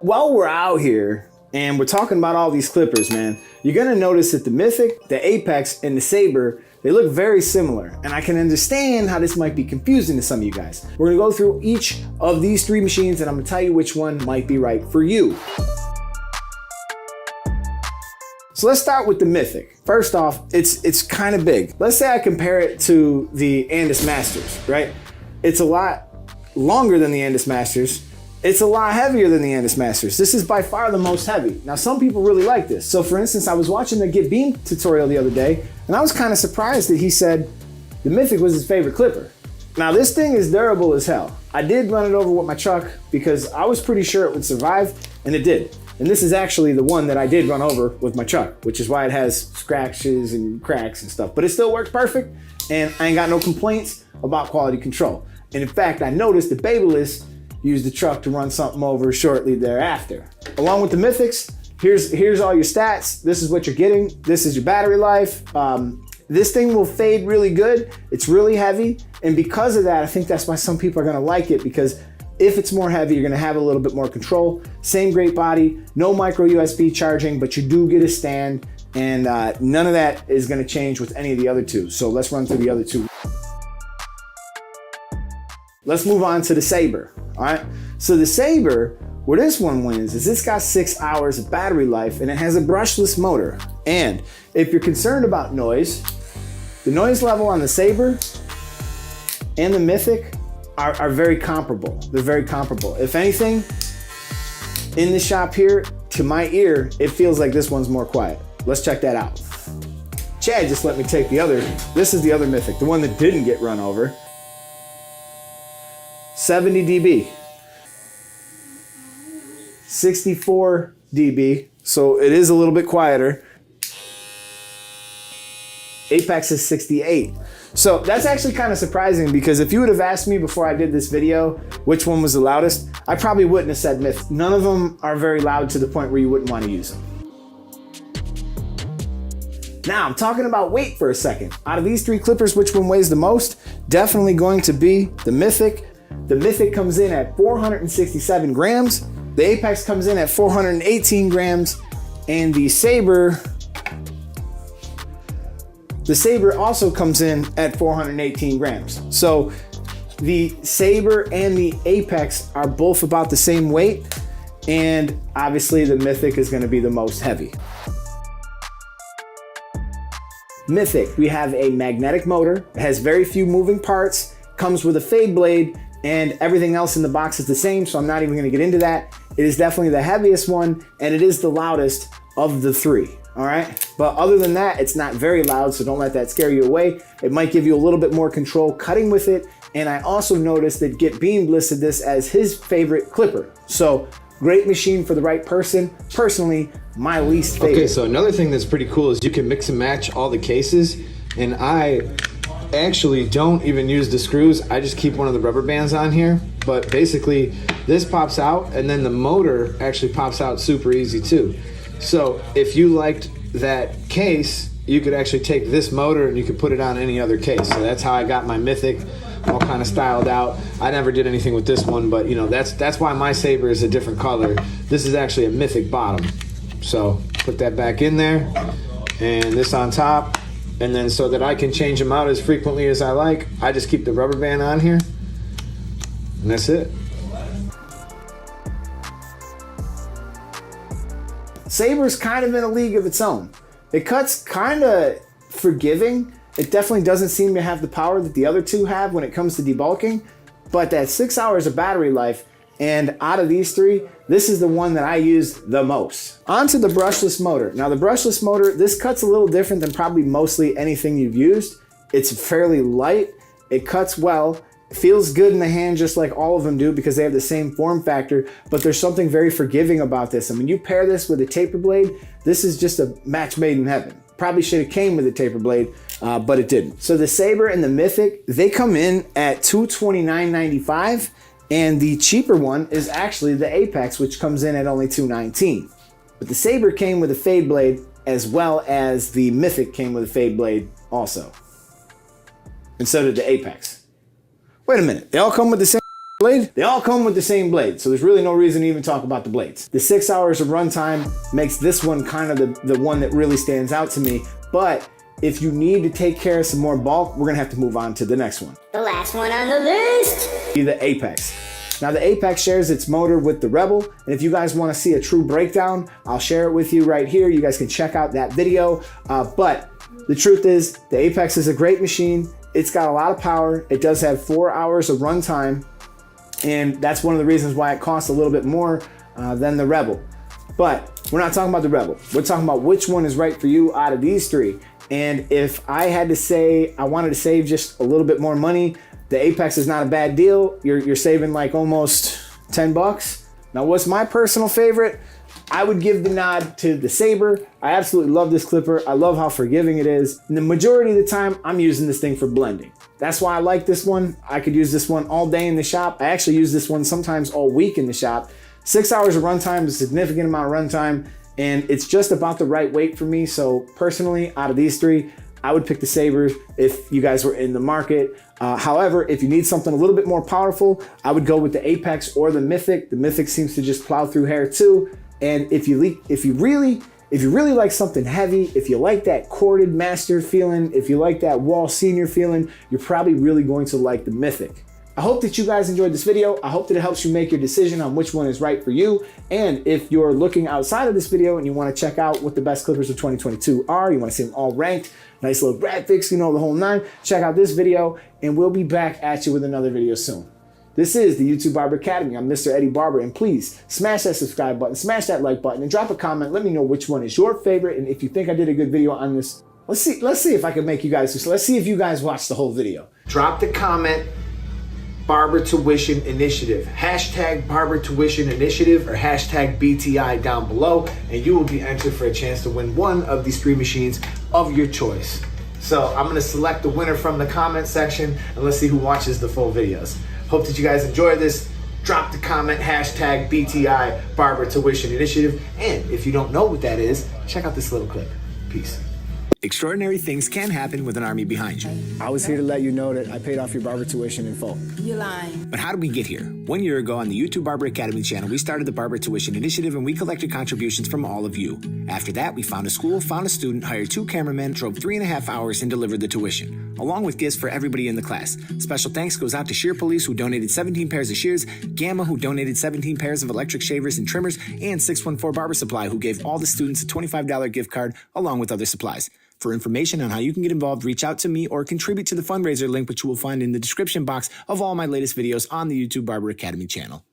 While we're out here and we're talking about all these clippers, man, you're gonna notice that the Mythic, the Apex, and the Saber, they look very similar. And I can understand how this might be confusing to some of you guys. We're gonna go through each of these three machines and I'm gonna tell you which one might be right for you. So let's start with the Mythic. First off, it's kind of big. Let's say I compare it to the Andis Masters, right? It's a lot longer than the Andis Masters. It's a lot heavier than the Andis Masters. This is by far the most heavy. Now, some people really like this. So for instance, I was watching the Get Beam tutorial the other day, and I was kind of surprised that he said the Mythic was his favorite clipper. Now, this thing is durable as hell. I did run it over with my truck because I was pretty sure it would survive, and it did. And this is actually the one that I did run over with my truck, which is why it has scratches and cracks and stuff. But it still works perfect, and I ain't got no complaints about quality control. And in fact, I noticed that Babyliss used the truck to run something over shortly thereafter. Along with the Mythics, here's all your stats. This is what you're getting. This is your battery life. This thing will fade really good. It's really heavy. And because of that, I think that's why some people are gonna like it, because if it's more heavy, you're gonna have a little bit more control. Same great body, no micro USB charging, but you do get a stand, and none of that is gonna change with any of the other two. So let's run through the other two. Let's move on to the Saber, all right? So the Saber, where this one wins is it's got 6 hours of battery life and it has a brushless motor. And if you're concerned about noise, the noise level on the Saber and the Mythic are very comparable. They're very comparable. If anything, in the shop here, to my ear, it feels like this one's more quiet. Let's check that out. Chad just let me take the other, this is the other Mythic, the one that didn't get run over. 70 dB, 64 dB, so it is a little bit quieter. Apex is 68. So that's actually kind of surprising, because if you would have asked me before I did this video which one was the loudest, I probably wouldn't have said Myth. None of them are very loud to the point where you wouldn't want to use them. Now I'm talking about weight for a second. Out of these three clippers, which one weighs the most? Definitely going to be the Mythic. The Mythic comes in at 467 grams. The Apex comes in at 418 grams. And the Saber also comes in at 418 grams. So the Saber and the Apex are both about the same weight. And obviously the Mythic is gonna be the most heavy. Mythic, we have a magnetic motor. It has very few moving parts, comes with a fade blade, and everything else in the box is the same, so I'm not even gonna get into that. It is definitely the heaviest one, and it is the loudest of the three, all right? But other than that, it's not very loud, so don't let that scare you away. It might give you a little bit more control cutting with it, and I also noticed that Get Beam listed this as his favorite clipper. So great machine for the right person. Personally, my least favorite. Okay, so another thing that's pretty cool is you can mix and match all the cases, and I actually don't even use the screws. I just keep one of the rubber bands on here. But basically this pops out, and then the motor actually pops out super easy too. So if you liked that case, you could actually take this motor and you could put it on any other case. So that's how I got my Mythic all kind of styled out. I never did anything with this one, but you know, that's why my Saber is a different color. This is actually a Mythic bottom. So put that back in there, and this on top. And then so that I can change them out as frequently as I like, I just keep the rubber band on here, and that's it. Saber's kind of in a league of its own. It cuts kind of forgiving. It definitely doesn't seem to have the power that the other two have when it comes to debulking, but that 6 hours of battery life, and out of these three, this is the one that I use the most. Onto the brushless motor. Now the brushless motor, this cuts a little different than probably mostly anything you've used. It's fairly light, it cuts well, it feels good in the hand just like all of them do because they have the same form factor, but there's something very forgiving about this. And when you pair this with a taper blade, this is just a match made in heaven. Probably should have came with a taper blade, but it didn't. So the Saber and the Mythic, they come in at $229.95. And the cheaper one is actually the Apex, which comes in at only $219. But the Saber came with a fade blade, as well as the Mythic came with a fade blade also. And so did the Apex. Wait a minute, they all come with the same blade, they all come with the same blade, so there's really no reason to even talk about the blades. The 6 hours of runtime makes this one kind of the one that really stands out to me, but if you need to take care of some more bulk, we're gonna have to move on to the next one. The last one on the list. The Apex. Now the Apex shares its motor with the Rebel, and if you guys wanna see a true breakdown, I'll share it with you right here. You guys can check out that video, but the truth is, the Apex is a great machine. It's got a lot of power. It does have 4 hours of runtime, and that's one of the reasons why it costs a little bit more than the Rebel. But we're not talking about the Rebel. We're talking about which one is right for you out of these three. And if I had to say I wanted to save just a little bit more money, the Apex is not a bad deal. You're saving like almost 10 bucks. Now, what's my personal favorite? I would give the nod to the Saber. I absolutely love this clipper. I love how forgiving it is. And the majority of the time, I'm using this thing for blending. That's why I like this one. I could use this one all day in the shop. I actually use this one sometimes all week in the shop. 6 hours of runtime is a significant amount of runtime, and it's just about the right weight for me. So personally, out of these three, I would pick the Saber if you guys were in the market. However, if you need something a little bit more powerful, I would go with the Apex or the Mythic. The Mythic seems to just plow through hair too. And if you really like something heavy, if you like that corded master feeling, if you like that wall senior feeling, you're probably really going to like the Mythic. I hope that you guys enjoyed this video. I hope that it helps you make your decision on which one is right for you. And if you're looking outside of this video and you want to check out what the best clippers of 2022 are, you want to see them all ranked, nice little graphics, you know, the whole nine, check out this video, and we'll be back at you with another video soon. This is the YouTube Barber Academy. I'm Mr. Eddie Barber, and please smash that subscribe button, smash that like button, and drop a comment. Let me know which one is your favorite, and if you think I did a good video on this, let's see if I can make you guys, let's see if you guys watched the whole video. Drop the comment, Barber Tuition Initiative, hashtag Barber Tuition Initiative, or hashtag BTI down below, and you will be entered for a chance to win one of these three machines of your choice. So I'm gonna select the winner from the comment section, and let's see who watches the full videos. Hope that you guys enjoy this. Drop the comment, hashtag BTI Barber Tuition Initiative. And if you don't know what that is, check out this little clip. Peace. Extraordinary things can happen with an army behind you. I was here to let you know that I paid off your barber tuition in full. You're lying. But how did we get here? 1 year ago on the YouTube Barber Academy channel, we started the Barber Tuition Initiative, and we collected contributions from all of you. After that, we found a school, found a student, hired 2 cameramen, drove 3.5 hours, and delivered the tuition, along with gifts for everybody in the class. Special thanks goes out to Shear Police, who donated 17 pairs of shears, Gamma, who donated 17 pairs of electric shavers and trimmers, and 614 Barber Supply, who gave all the students a $25 gift card, along with other supplies. For information on how you can get involved, reach out to me or contribute to the fundraiser link, which you will find in the description box of all my latest videos on the YouTube Barber Academy channel.